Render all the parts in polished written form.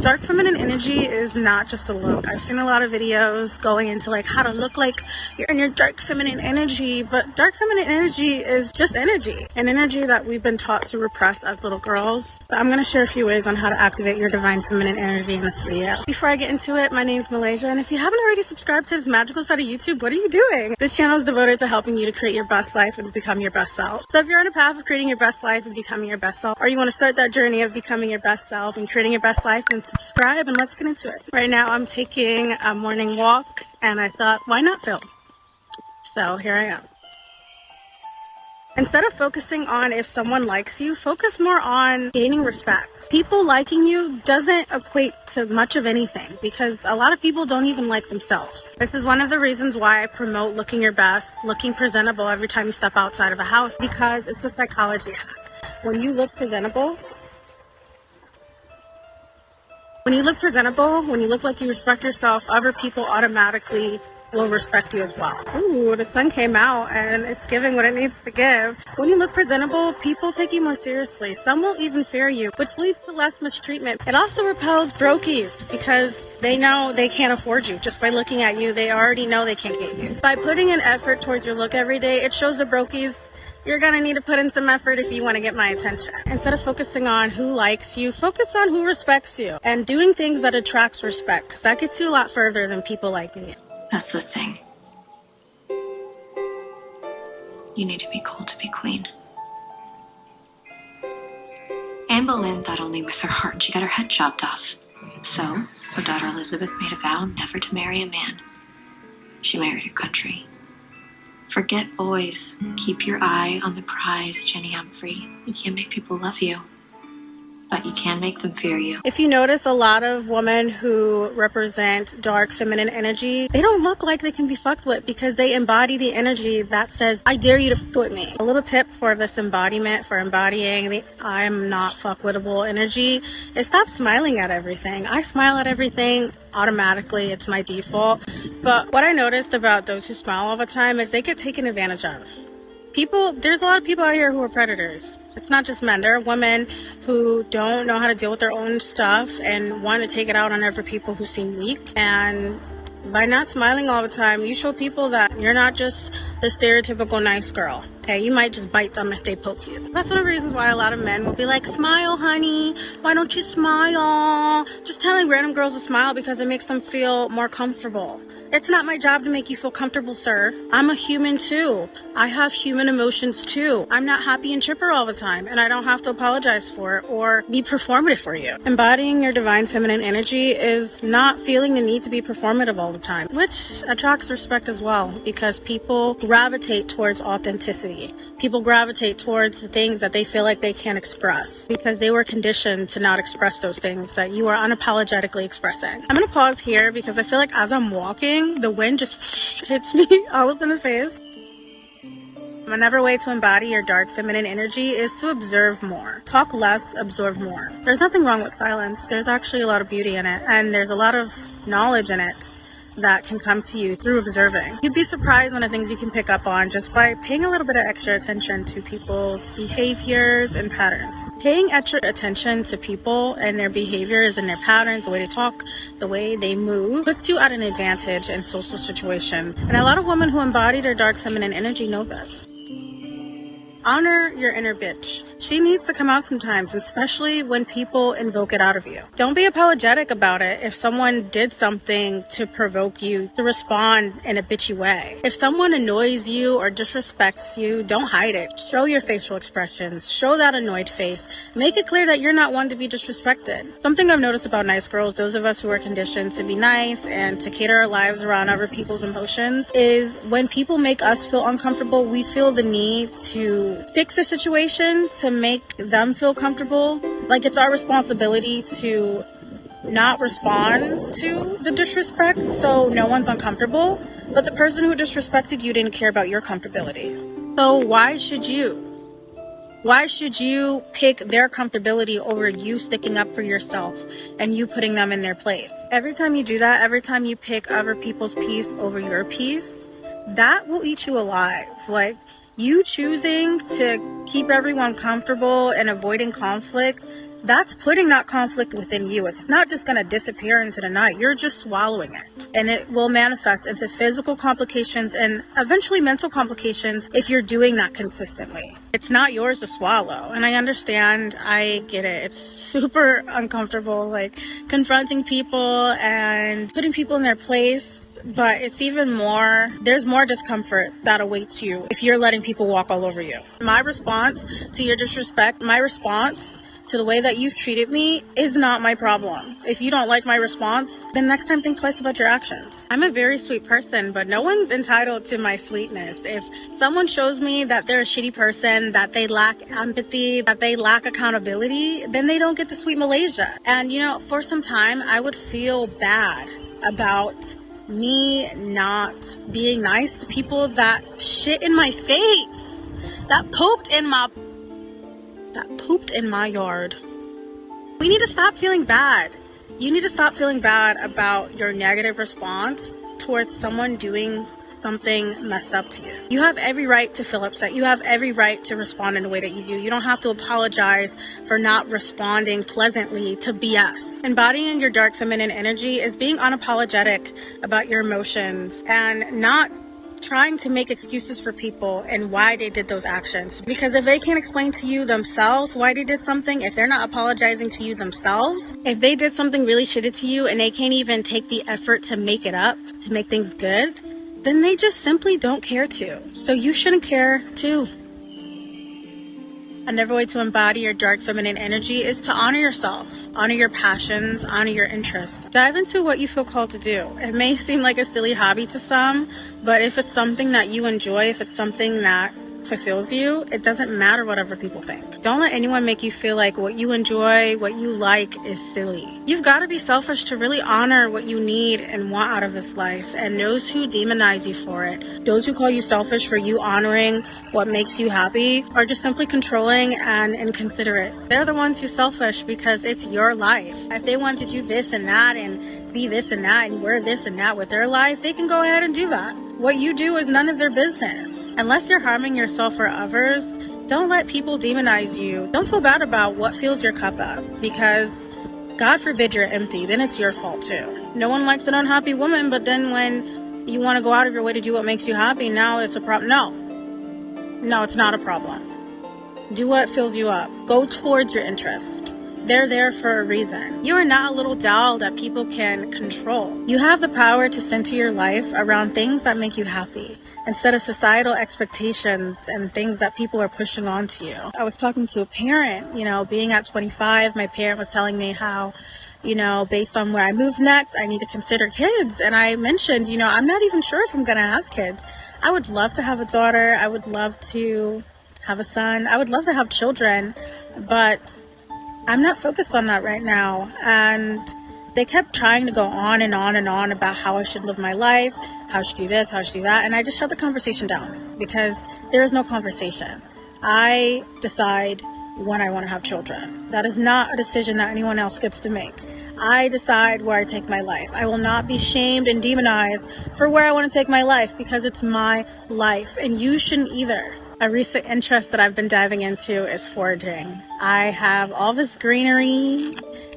Dark feminine energy is not just a look. I've seen a lot of videos going into like how to look like you're in your dark feminine energy, but dark feminine energy is just energy, an energy that we've been taught to repress as little girls. But I'm going to share a few ways on how to activate your divine feminine energy in this video. Before I get into it, my name's Malaysia, and if you haven't already subscribed to this magical side of YouTube, what are you doing? This channel is devoted to helping you to create your best life and become your best self. So if you're on a path of creating your best life and becoming your best self, or you want to start that journey of becoming your best self and creating your best life, then subscribe and let's get into it. Right now I'm taking a morning walk and I thought, why not film? So here I am. Instead of focusing on if someone likes you, focus more on gaining respect. People liking you doesn't equate to much of anything because a lot of people don't even like themselves. This is one of the reasons why I promote looking your best, looking presentable every time you step outside of a house, because it's a psychology hack. When you look presentable, when you look like you respect yourself, other people automatically will respect you as well. Ooh, the sun came out and it's giving what it needs to give. When you look presentable, people take you more seriously. Some will even fear you, which leads to less mistreatment. It also repels brokies because they know they can't afford you. Just by looking at you, they already know they can't get you. By putting an effort towards your look every day, it shows the brokies you're gonna need to put in some effort if you want to get my attention. Instead of focusing on who likes you, focus on who respects you and doing things that attracts respect, because that gets you a lot further than people liking you. That's the thing. You need to be cool to be queen. Anne Boleyn thought only with her heart and she got her head chopped off. So, her daughter Elizabeth made a vow never to marry a man. She married her country. Forget boys. Keep your eye on the prize, Jenny Humphrey. You can't make people love you, but you can make them fear you. If you notice, a lot of women who represent dark feminine energy, they don't look like they can be fucked with because they embody the energy that says, I dare you to fuck with me. A little tip for this embodiment, for embodying the I'm not fuckwittable energy, is stop smiling at everything. I smile at everything automatically. It's my default. But what I noticed about those who smile all the time is they get taken advantage of. There's a lot of people out here who are predators. It's not just men. There are women who don't know how to deal with their own stuff and want to take it out on other people who seem weak. And by not smiling all the time, you show people that you're not just the stereotypical nice girl. Okay, you might just bite them if they poke you. That's one of the reasons why a lot of men will be like, smile, honey. Why don't you smile? Just telling random girls to smile because it makes them feel more comfortable. It's not my job to make you feel comfortable, sir. I'm a human too. I have human emotions too. I'm not happy and chipper all the time, and I don't have to apologize for it or be performative for you. Embodying your divine feminine energy is not feeling the need to be performative all the time, which attracts respect as well, because people gravitate towards authenticity. People gravitate towards the things that they feel like they can't express because they were conditioned to not express those things that you are unapologetically expressing. I'm gonna pause here because I feel like as I'm walking, the wind just hits me all up in the face. Another way to embody your dark feminine energy is to observe more. Talk less, absorb more. There's nothing wrong with silence. There's actually a lot of beauty in it, and there's a lot of knowledge in it that can come to you through observing. You'd be surprised on the things you can pick up on just by paying a little bit of extra attention to people's behaviors and patterns. Paying extra attention to people and their behaviors and their patterns, the way they talk, the way they move, puts you at an advantage in social situations. And a lot of women who embody their dark feminine energy know this. Honor your inner bitch. She needs to come out sometimes, especially when people invoke it out of you. Don't be apologetic about it if someone did something to provoke you to respond in a bitchy way. If someone annoys you or disrespects you, don't hide it. Show your facial expressions. Show that annoyed face. Make it clear that you're not one to be disrespected. Something I've noticed about nice girls, those of us who are conditioned to be nice and to cater our lives around other people's emotions, is when people make us feel uncomfortable, we feel the need to fix a situation to make them feel comfortable. Like it's our responsibility to not respond to the disrespect so no one's uncomfortable, but the person who disrespected you didn't care about your comfortability. So why should you pick their comfortability over you sticking up for yourself and you putting them in their place? Every time you do that, every time you pick other people's peace over your peace, that will eat you alive. Like, you choosing to keep everyone comfortable and avoiding conflict, that's putting that conflict within you. It's not just going to disappear into the night. You're just swallowing it. And it will manifest into physical complications and eventually mental complications if you're doing that consistently. It's not yours to swallow. And I understand. I get it. It's super uncomfortable, like confronting people and putting people in their place. But it's even more, there's more discomfort that awaits you if you're letting people walk all over you. My response to your disrespect, my response to the way that you've treated me is not my problem. If you don't like my response, then next time think twice about your actions. I'm a very sweet person, but no one's entitled to my sweetness. If someone shows me that they're a shitty person, that they lack empathy, that they lack accountability, then they don't get to sweet Malaysia. And you know, for some time, I would feel bad about me not being nice to people that shit in my face, that pooped in my yard. We need to stop feeling bad. You need to stop feeling bad about your negative response towards someone doing something messed up to you. You have every right to feel upset. You have every right to respond in the way that you do. You don't have to apologize for not responding pleasantly to BS. Embodying your dark feminine energy is being unapologetic about your emotions and not trying to make excuses for people and why they did those actions. Because if they can't explain to you themselves why they did something, if they're not apologizing to you themselves, if they did something really shitty to you and they can't even take the effort to make it up, to make things good, then they just simply don't care to. So you shouldn't care too. Another way to embody your dark feminine energy is to honor yourself, honor your passions, honor your interests. Dive into what you feel called to do. It may seem like a silly hobby to some, but if it's something that you enjoy, if it's something that fulfills you, it doesn't matter what other people think. Don't let anyone make you feel like what you enjoy, what you like is silly. You've got to be selfish to really honor what you need and want out of this life. And those who demonize you for it, those who call you selfish for you honoring what makes you happy, are just simply controlling and inconsiderate. They're the ones who're selfish because it's your life. If they want to do this and that and be this and that and wear this and that with their life, they can go ahead and do that. What you do is none of their business. Unless you're harming yourself or others, don't let people demonize you. Don't feel bad about what fills your cup up, because God forbid you're empty, then it's your fault too. No one likes an unhappy woman, but then when you want to go out of your way to do what makes you happy, now it's a problem. No, it's not a problem. Do what fills you up. Go towards your interest. They're there for a reason. You are not a little doll that people can control. You have the power to center your life around things that make you happy instead of societal expectations and things that people are pushing onto you. I was talking to a parent, being at 25, my parent was telling me how, based on where I move next, I need to consider kids. And I mentioned, I'm not even sure if I'm going to have kids. I would love to have a daughter. I would love to have a son. I would love to have children, but I'm not focused on that right now. And they kept trying to go on and on and on about how I should live my life, how I should do this, how I should do that. And I just shut the conversation down because there is no conversation. I decide when I want to have children. That is not a decision that anyone else gets to make. I decide where I take my life. I will not be shamed and demonized for where I want to take my life because it's my life, and you shouldn't either. A recent interest that I've been diving into is foraging. I have all this greenery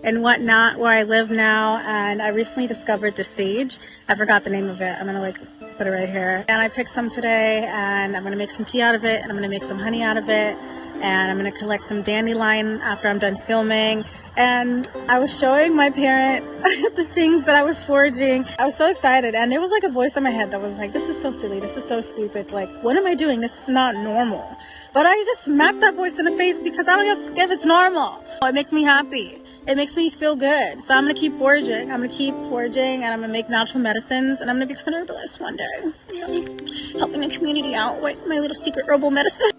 and whatnot where I live now, and I recently discovered the sage. I forgot the name of it. I'm gonna put it right here. And I picked some today, and I'm gonna make some tea out of it, and I'm gonna make some honey out of it, and I'm gonna collect some dandelion after I'm done filming. And I was showing my parent the things that I was foraging. I was so excited, and there was like a voice in my head that was like, this is so silly, this is so stupid, like, what am I doing? This is not normal. But I just smacked that voice in the face because I don't give if it's normal. It makes me happy. It makes me feel good. So I'm gonna keep foraging. I'm gonna keep foraging, and I'm gonna make natural medicines, and I'm gonna become an herbalist one day. Helping the community out with my little secret herbal medicine.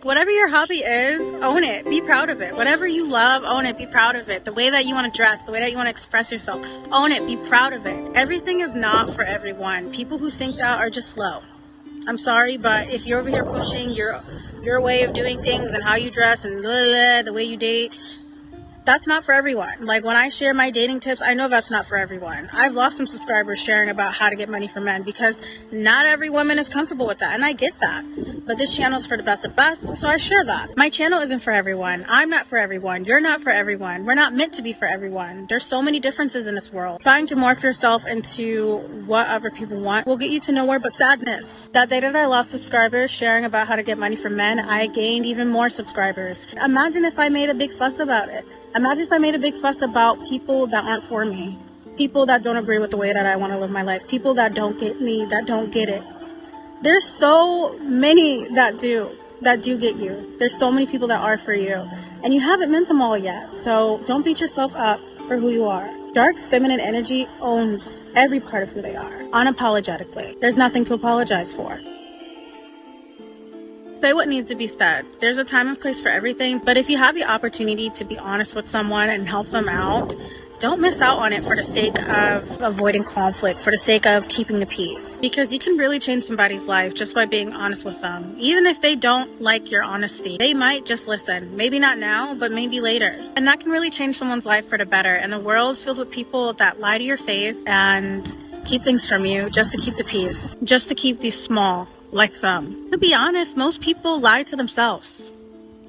Whatever your hobby is, own it. Be proud of it. Whatever you love, own it. Be proud of it. The way that you want to dress, the way that you want to express yourself, own it. Be proud of it. Everything is not for everyone. People who think that are just slow. I'm sorry, but if you're over here pushing your way of doing things and how you dress and blah, blah, blah, the way you date, That's not for everyone. Like when I share my dating tips, I know that's not for everyone. I've lost some subscribers sharing about how to get money from men because not every woman is comfortable with that, and I get that. But this channel is for the best of best, so I share that. My channel isn't for everyone. I'm not for everyone. You're not for everyone. We're not meant to be for everyone. There's so many differences in this world. Trying to morph yourself into what other people want will get you to nowhere but sadness. That day that I lost subscribers sharing about how to get money from men, I gained even more subscribers. Imagine if I made a big fuss about it. Imagine if I made a big fuss about people that aren't for me. People that don't agree with the way that I want to live my life. People that don't get me, that don't get it. There's so many that do get you. There's so many people that are for you. And you haven't met them all yet. So don't beat yourself up for who you are. Dark feminine energy owns every part of who they are, unapologetically. There's nothing to apologize for. Say what needs to be said. There's a time and place for everything, but if you have the opportunity to be honest with someone and help them out, don't miss out on it for the sake of avoiding conflict, for the sake of keeping the peace. Because you can really change somebody's life just by being honest with them. Even if they don't like your honesty, they might just listen. Maybe not now, but maybe later. And that can really change someone's life for the better. In a world filled with people that lie to your face and keep things from you just to keep the peace, just to keep you small like them. To be honest, most people lie to themselves.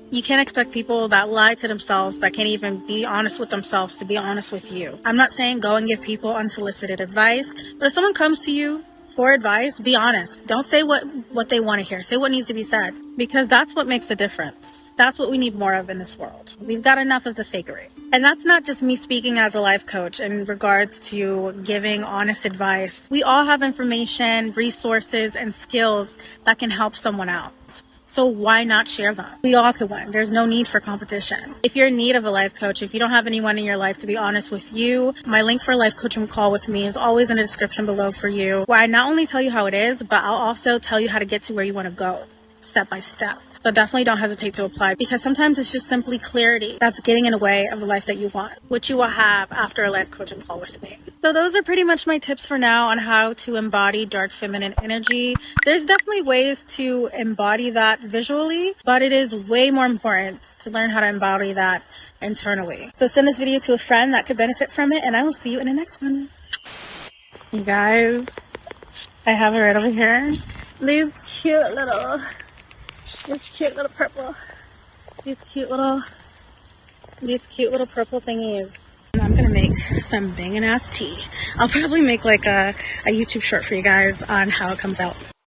You can't expect people that lie to themselves, that can't even be honest with themselves, to be honest with you. I'm not saying go and give people unsolicited advice, but if someone comes to you for advice, be honest. Don't say what they want to hear. Say what needs to be said, because that's what makes a difference. That's what we need more of in this world. We've got enough of the fakery. And that's not just me speaking as a life coach in regards to giving honest advice. We all have information, resources, and skills that can help someone out. So why not share them? We all could win. There's no need for competition. If you're in need of a life coach, if you don't have anyone in your life to be honest with you, my link for a life coaching call with me is always in the description below for you, where I not only tell you how it is, but I'll also tell you how to get to where you want to go, step by step. So definitely don't hesitate to apply, because sometimes it's just simply clarity that's getting in the way of the life that you want, which you will have after a life coaching call with me. So those are pretty much my tips for now on how to embody dark feminine energy. There's definitely ways to embody that visually, but it is way more important to learn how to embody that internally. So send this video to a friend that could benefit from it, and I will see you in the next one. You guys, I have it right over here. These cute little purple, these cute little purple thingies. I'm gonna make some banging ass tea. I'll probably make like a YouTube short for you guys on how it comes out.